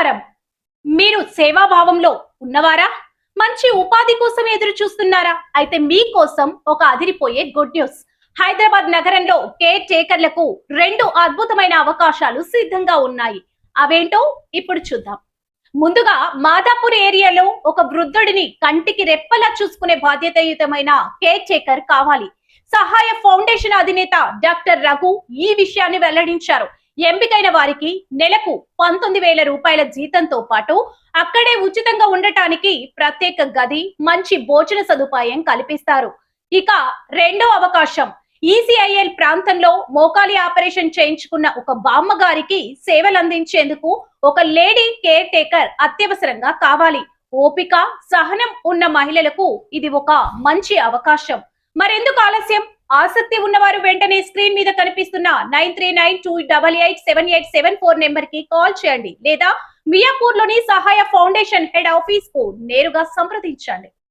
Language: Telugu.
నమస్కారం. మీరు సేవాభావంలో ఉన్నవారా? మంచి ఉపాధి కోసం ఎదురు చూస్తున్నారా? అయితే మీకోసం ఒక అదిరిపోయే గుడ్ న్యూస్. హైదరాబాద్ నగరంలో కేర్ టేకర్లకు 2 అద్భుతమైన అవకాశాలు సిద్ధంగా ఉన్నాయి. అవేంటో ఇప్పుడు చూద్దాం. ముందుగా మాదాపూర్ ఏరియాలో ఒక వృద్ధుడిని కంటికి రెప్పలా చూసుకునే బాధ్యతాయుతమైన కేర్ టేకర్ కావాలి. సహాయ ఫౌండేషన్ అధినేత డాక్టర్ రఘు ఈ విషయాన్ని వెల్లడించారు. ఎంపికైన వారికి నెలకు 19,000 రూపాయల జీతంతో పాటు అక్కడే ఉచితంగా ఉండటానికి ప్రత్యేక గది, మంచి భోజన సదుపాయం కల్పిస్తారు. ఇక రెండో అవకాశం, ఈసీఐఎల్ ప్రాంతంలో మోకాలి ఆపరేషన్ చేయించుకున్న ఒక బామ్మగారికి సేవలు అందించేందుకు ఒక లేడీ కేర్ టేకర్ అత్యవసరంగా కావాలి. ఓపిక, సహనం ఉన్న మహిళలకు ఇది ఒక మంచి అవకాశం. మరెందుకు ఆలస్యం? ఆసక్తి ఉన్నవారు వెంటనే స్క్రీన్ మీద కనిపిస్తున్న 9392887874 నెంబర్ కి కాల్ చేయండి లేదా మియాపూర్ లోని సహాయ ఫౌండేషన్ హెడ్ ఆఫీస్ కు నేరుగా సంప్రదించండి.